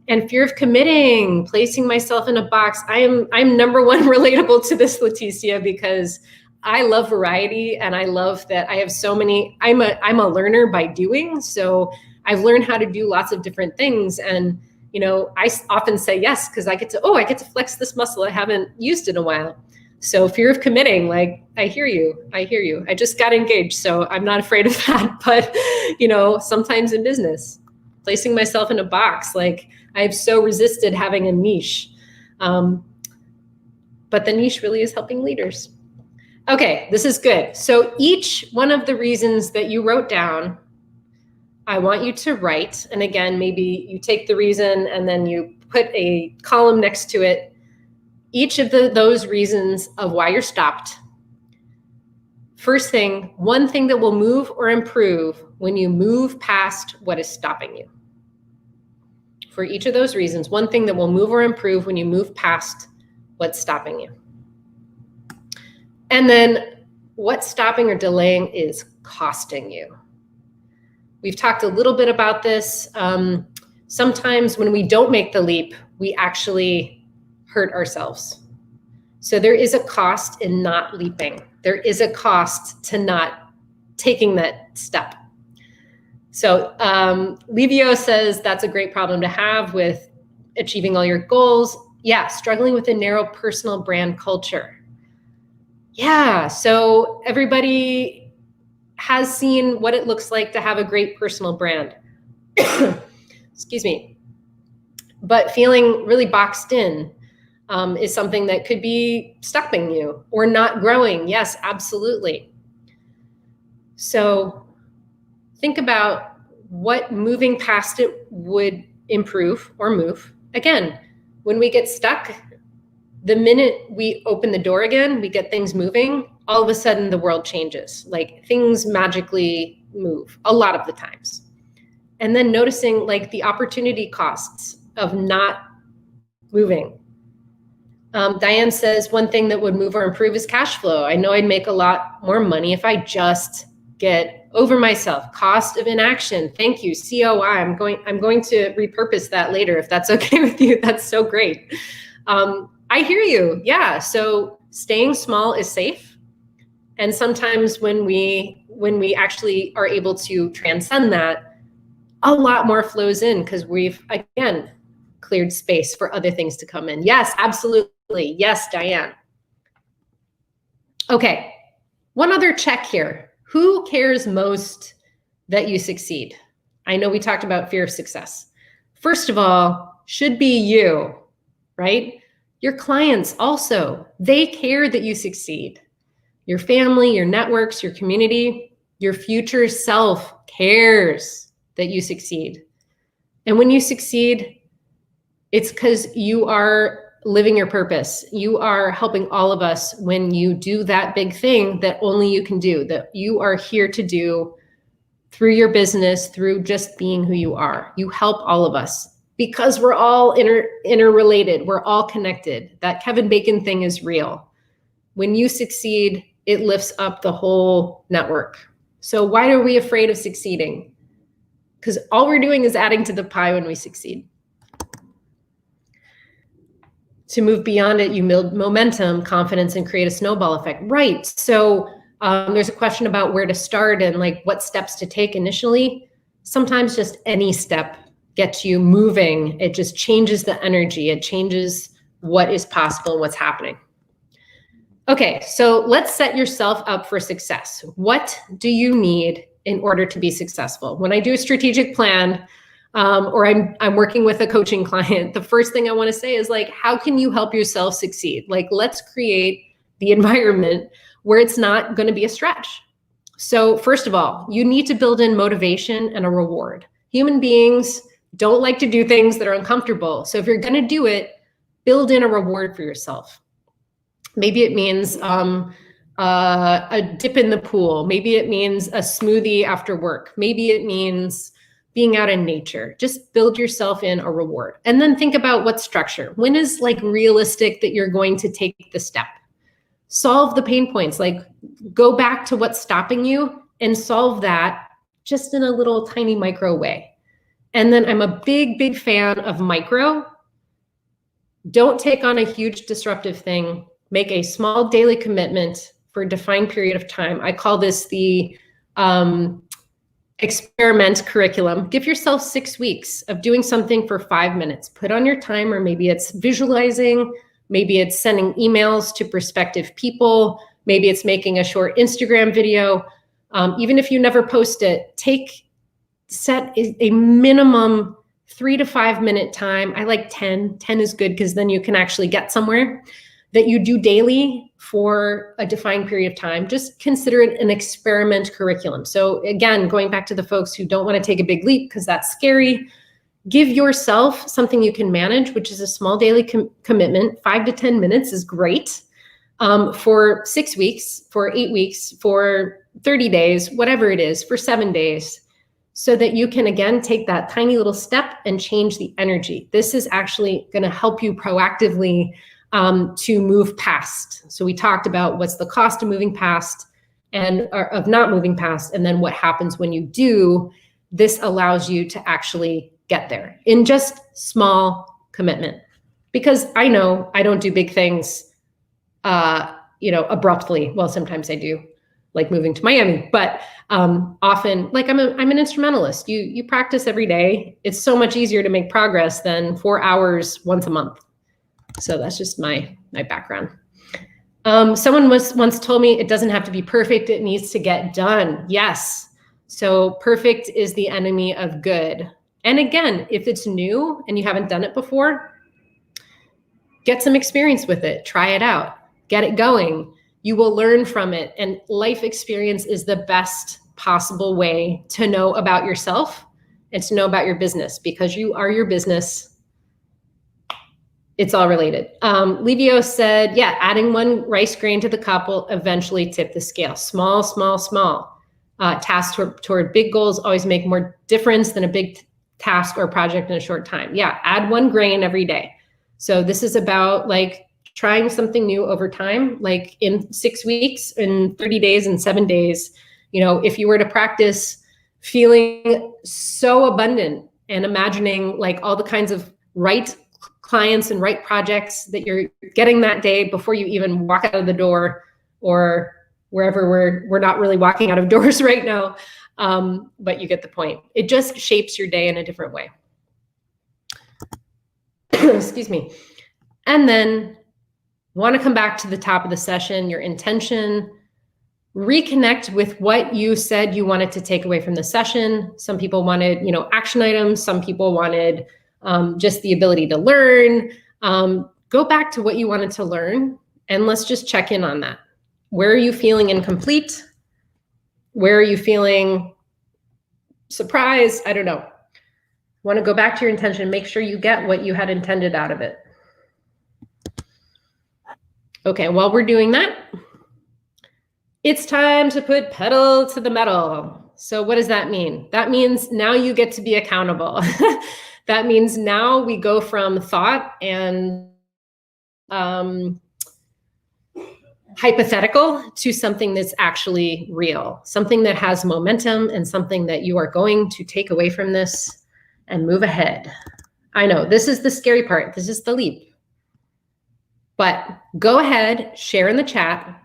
And fear of committing, placing myself in a box. I'm number one relatable to this, Leticia, because I love variety, and I love that I have so many. I'm a learner by doing. So I've learned how to do lots of different things. And I often say yes because I get to flex this muscle I haven't used in a while. So fear of committing, like, I hear you. I just got engaged, so I'm not afraid of that. But sometimes in business, placing myself in a box, like, I've so resisted having a niche, but the niche really is helping leaders. Okay, this is good. So each one of the reasons that you wrote down, I want you to write, and again, maybe you take the reason and then you put a column next to it, each of those reasons of why you're stopped. First thing, one thing that will move or improve when you move past what is stopping you. For each of those reasons, one thing that will move or improve when you move past what's stopping you. And then what's stopping or delaying is costing you. We've talked a little bit about this. Sometimes when we don't make the leap, we actually hurt ourselves. So there is a cost in not leaping. There is a cost to not taking that step. So Livio says that's a great problem to have with achieving all your goals. Yeah, struggling with a narrow personal brand culture. Yeah, so everybody has seen what it looks like to have a great personal brand. Excuse me. But feeling really boxed in is something that could be stopping you or not growing. Yes, absolutely. So think about what moving past it would improve or move. Again, when we get stuck, the minute we open the door again, we get things moving, all of a sudden the world changes. Like, things magically move a lot of the times. And then noticing, like, the opportunity costs of not moving. Diane says, one thing that would move or improve is cash flow. I know I'd make a lot more money if I just get over myself. Cost of inaction. Thank you. COI. I'm going to repurpose that later if that's okay with you. That's so great. I hear you. Yeah. So staying small is safe. And sometimes when we actually are able to transcend that, a lot more flows in because we've, again, cleared space for other things to come in. Yes, absolutely. Yes, Diane. Okay. One other check here. Who cares most that you succeed? I know we talked about fear of success. First of all, should be you, right? Your clients also, they care that you succeed. Your family, your networks, your community, your future self cares that you succeed. And when you succeed, it's because you are living your purpose. You are helping all of us when you do that big thing that only you can do, that you are here to do through your business, through just being who you are. You help all of us because we're all interrelated. We're all connected. That Kevin Bacon thing is real. When you succeed, it lifts up the whole network. So why are we afraid of succeeding? Because all we're doing is adding to the pie when we succeed. To move beyond it, you build momentum, confidence, and create a snowball effect. Right. So there's a question about where to start and like what steps to take initially. Sometimes just any step gets you moving. It just changes the energy. It changes what is possible and what's happening. Okay, so let's set yourself up for success. What do you need in order to be successful? When I do a strategic plan, or I'm working with a coaching client, the first thing I want to say is like, how can you help yourself succeed? Like, let's create the environment where it's not going to be a stretch. So first of all, you need to build in motivation and a reward. Human beings don't like to do things that are uncomfortable. So if you're going to do it, build in a reward for yourself. Maybe it means a dip in the pool. Maybe it means a smoothie after work. Maybe it means being out in nature. Just build yourself in a reward. And then think about what structure. When is like realistic that you're going to take the step? Solve the pain points. Like go back to what's stopping you and solve that just in a little tiny micro way. And then I'm a big fan of micro. Don't take on a huge disruptive thing. Make a small daily commitment for a defined period of time. I call this the experiment curriculum. Give yourself 6 weeks of doing something for 5 minutes. Put on your timer. Maybe it's visualizing. Maybe it's sending emails to prospective people. Maybe it's making a short Instagram video. Even if you never post it, set a minimum 3 to 5 minute time. I like 10. 10 is good because then you can actually get somewhere that you do daily for a defined period of time. Just consider it an experiment curriculum. So again, going back to the folks who don't want to take a big leap because that's scary, give yourself something you can manage, which is a small daily commitment. 5 to 10 minutes is great for 6 weeks, for 8 weeks, for 30 days, whatever it is, for 7 days, so that you can, again, take that tiny little step and change the energy. This is actually going to help you proactively to move past. So we talked about what's the cost of moving past and of not moving past, and then what happens when you do. This allows you to actually get there in just small commitment. Because I know I don't do big things, abruptly. Well, sometimes I do, like moving to Miami, but often, like I'm an instrumentalist. You practice every day. It's so much easier to make progress than 4 hours once a month. So that's just my background. Someone once told me it doesn't have to be perfect. It needs to get done. Yes. So perfect is the enemy of good. And again, if it's new and you haven't done it before, get some experience with it. Try it out. Get it going. You will learn from it. And life experience is the best possible way to know about yourself and to know about your business, because you are your business. It's all related. Livio said, yeah, adding 1 rice grain to the cup will eventually tip the scale. Small. Tasks toward big goals always make more difference than a big task or project in a short time. Yeah, add 1 grain every day. So this is about like trying something new over time, like in 6 weeks, in 30 days, in 7 days. If you were to practice feeling so abundant and imagining like all the kinds of right clients and right projects that you're getting that day before you even walk out of the door, or wherever we're not really walking out of doors right now. But you get the point. It just shapes your day in a different way. Excuse me. And then want to come back to the top of the session, your intention, reconnect with what you said you wanted to take away from the session. Some people wanted, action items. Some people wanted just the ability to learn. Go back to what you wanted to learn, and let's just check in on that. Where are you feeling incomplete? Where are you feeling surprised? I don't know. Want to go back to your intention, make sure you get what you had intended out of it. Okay, while we're doing that, it's time to put pedal to the metal. So what does that mean? That means now you get to be accountable. That means now we go from thought and hypothetical to something that's actually real, something that has momentum and something that you are going to take away from this and move ahead. I know this is the scary part. This is the leap. But go ahead, share in the chat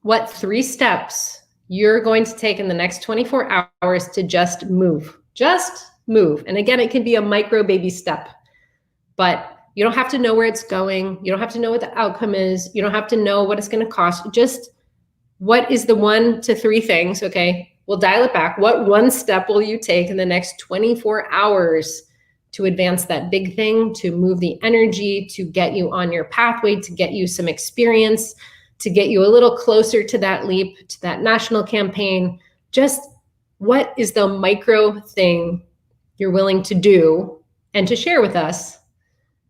what 3 steps you're going to take in the next 24 hours to just move. Just move. And again, it can be a micro baby step, but you don't have to know where it's going. You don't have to know what the outcome is. You don't have to know what it's going to cost. Just what is the 1 to 3 things, okay? We'll dial it back. What 1 step will you take in the next 24 hours to advance that big thing, to move the energy, to get you on your pathway, to get you some experience, to get you a little closer to that leap, to that national campaign? Just what is the micro thing you're willing to do and to share with us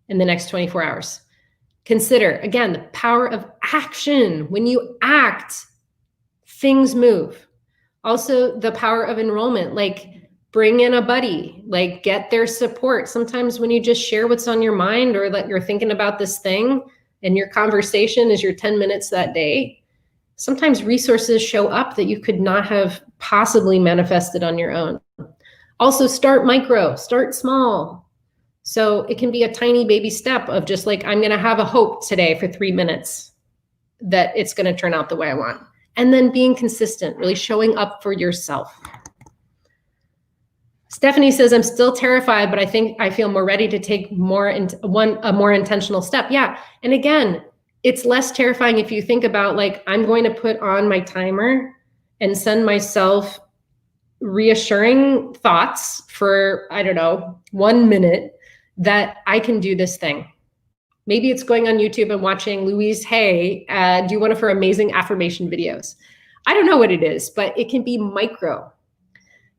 in the next 24 hours? Consider, again, the power of action. When you act, things move. Also, the power of enrollment, like bring in a buddy, like get their support. Sometimes when you just share what's on your mind or that you're thinking about this thing and your conversation is your 10 minutes that day, sometimes resources show up that you could not have possibly manifested on your own. Also, start micro, start small. So it can be a tiny baby step of just like, I'm going to have a hope today for 3 minutes that it's going to turn out the way I want. And then being consistent, really showing up for yourself. Stephanie says, I'm still terrified, but I think I feel more ready to take a more intentional step. Yeah. And again, it's less terrifying if you think about like, I'm going to put on my timer and send myself reassuring thoughts for, I don't know, 1 minute that I can do this thing. Maybe it's going on YouTube and watching Louise Hay do one of her amazing affirmation videos. I don't know what it is, but it can be micro.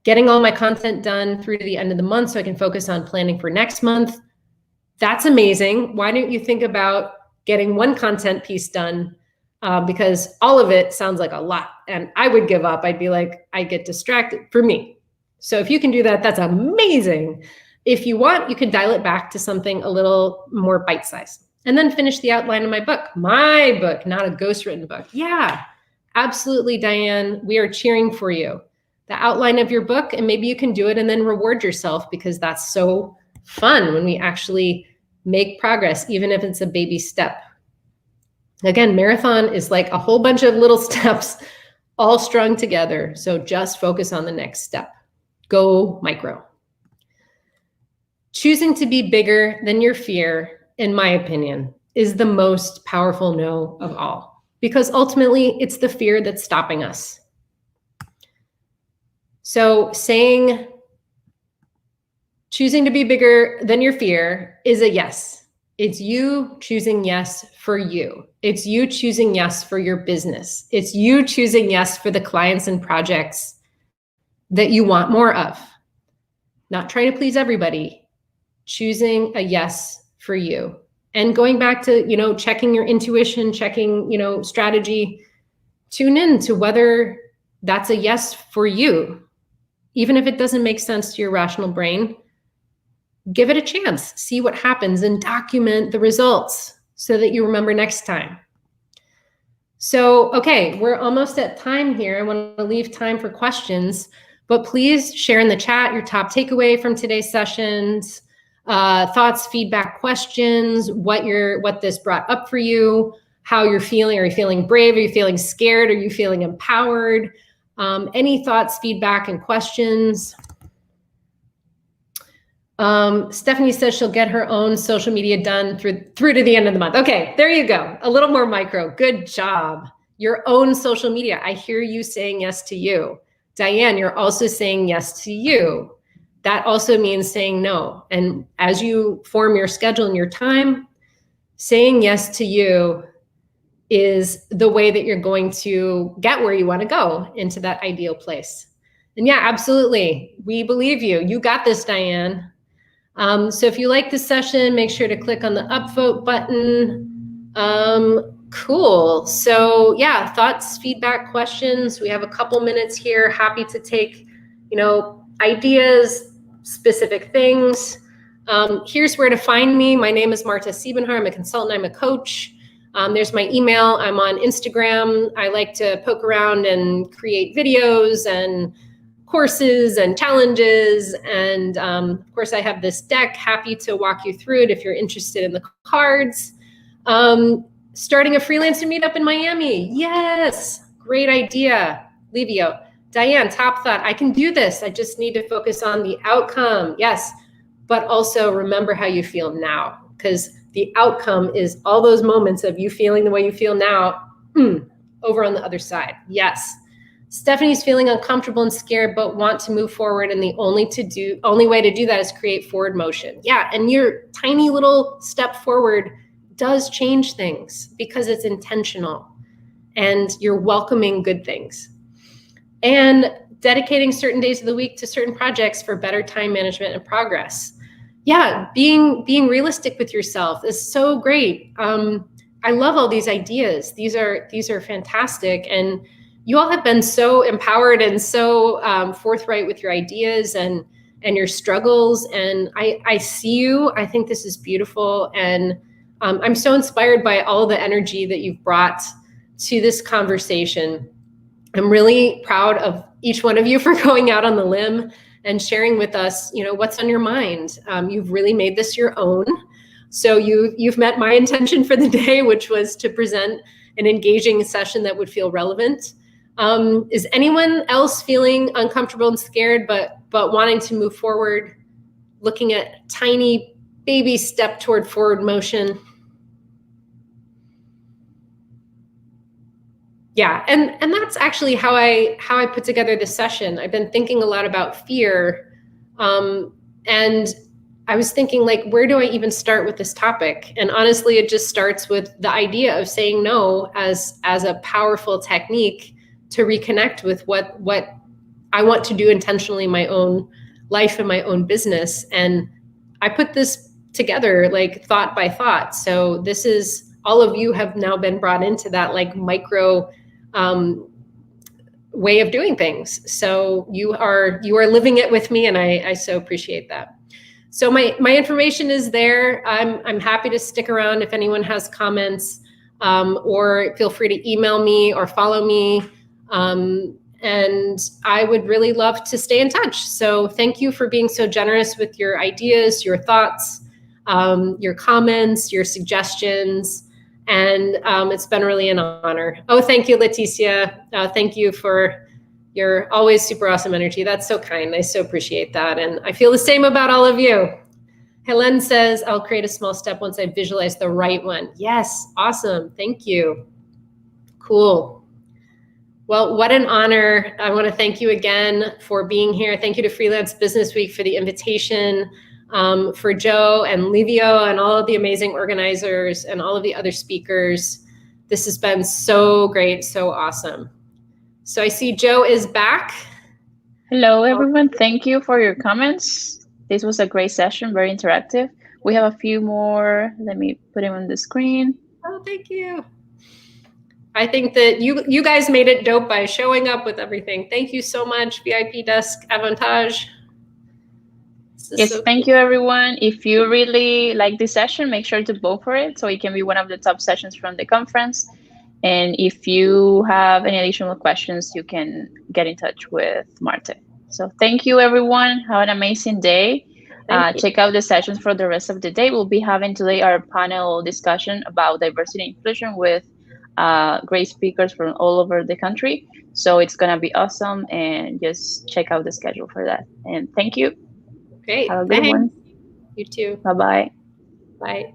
Getting all my content done through to the end of the month so I can focus on planning for next month. That's amazing. Why don't you think about getting 1 content piece done? Because all of it sounds like a lot and I would give up. I'd be like, I get distracted for me. So if you can do that, that's amazing. If you want, you can dial it back to something a little more bite-sized and then finish the outline of my book, not a ghostwritten book. Yeah, absolutely, Diane. We are cheering for you. The outline of your book, and maybe you can do it and then reward yourself because that's so fun when we actually make progress, even if it's a baby step. Again, marathon is like a whole bunch of little steps all strung together. So just focus on the next step. Go micro. Choosing to be bigger than your fear, in my opinion, is the most powerful no of all, because ultimately it's the fear that's stopping us. So choosing to be bigger than your fear is a yes. It's you choosing yes for you. It's you choosing yes for your business. It's you choosing yes for the clients and projects that you want more of. Not trying to please everybody, choosing a yes for you. And going back to, checking your intuition, checking, strategy, tune in to whether that's a yes for you. Even if it doesn't make sense to your rational brain, give it a chance, see what happens and document the results so that you remember next time. So, okay, we're almost at time here. I want to leave time for questions, but please share in the chat your top takeaway from today's sessions, thoughts, feedback, questions, what this brought up for you, how you're feeling. Are you feeling brave? Are you feeling scared? Are you feeling empowered? Any thoughts, feedback, and questions? Stephanie says she'll get her own social media done through to the end of the month. Okay, there you go. A little more micro. Good job. Your own social media. I hear you saying yes to you. Diane, you're also saying yes to you. That also means saying no. And as you form your schedule and your time, saying yes to you is the way that you're going to get where you want to go, into that ideal place. And yeah, absolutely. We believe you. You got this, Diane. So if you like this session, make sure to click on the upvote button. Cool. So yeah, thoughts, feedback, questions. We have a couple minutes here. Happy to take, ideas, specific things. Here's where to find me. My name is Marta Siebenhaar. I'm a consultant. I'm a coach. There's my email. I'm on Instagram. I like to poke around and create videos and courses and challenges. And of course, I have this deck. Happy to walk you through it if you're interested in the cards. Starting a freelancer meetup in Miami. Yes, great idea. Livio. Diane, top thought. I can do this. I just need to focus on the outcome. Yes, but also remember how you feel now, because the outcome is all those moments of you feeling the way you feel now over on the other side. Yes. Stephanie's feeling uncomfortable and scared, but want to move forward. And the only way to do that is create forward motion. Yeah, and your tiny little step forward does change things because it's intentional and you're welcoming good things. And dedicating certain days of the week to certain projects for better time management and progress. Yeah, being realistic with yourself is so great. I love all these ideas. These are fantastic, and you all have been so empowered and so forthright with your ideas and your struggles. And I see you. I think this is beautiful, and I'm so inspired by all the energy that you've brought to this conversation. I'm really proud of each one of you for going out on the limb and sharing with us, what's on your mind. You've really made this your own. So you've met my intention for the day, which was to present an engaging session that would feel relevant. Is anyone else feeling uncomfortable and scared, but wanting to move forward, looking at tiny baby step toward forward motion? Yeah, and that's actually how I put together this session. I've been thinking a lot about fear, and I was thinking, like, where do I even start with this topic? And honestly, it just starts with the idea of saying no as a powerful technique to reconnect with what I want to do intentionally in my own life and my own business. And I put this together like thought by thought. So this is, all of you have now been brought into that like micro way of doing things. So you are living it with me, and I so appreciate that. So my information is there. I'm happy to stick around if anyone has comments, or feel free to email me or follow me. And I would really love to stay in touch. So thank you for being so generous with your ideas, your thoughts, your comments, your suggestions. And it's been really an honor. Oh, thank you, Leticia. Thank you for your always super awesome energy. That's so kind. I so appreciate that. And I feel the same about all of you. Helen says, I'll create a small step once I visualize the right one. Yes, awesome. Thank you. Cool. Well, what an honor. I want to thank you again for being here. Thank you to Freelance Business Week for the invitation. For Joe and Livio and all of the amazing organizers and all of the other speakers. This has been so great, so awesome. So I see Joe is back. Hello, everyone. Thank you for your comments. This was a great session, very interactive. We have a few more. Let me put them on the screen. Oh, thank you. I think that you guys made it dope by showing up with everything. Thank you so much, VIP Desk Avantage. Yes, so thank you, everyone. If you really like this session, make sure to vote for it so it can be one of the top sessions from the conference. And if you have any additional questions, you can get in touch with Marta. So thank you, everyone. Have an amazing day. Check out the sessions for the rest of the day. We'll be having today our panel discussion about diversity and inclusion with great speakers from all over the country. So it's going to be awesome. And just check out the schedule for that. And thank you. Great. Have a good one. You too. Bye-bye. Bye.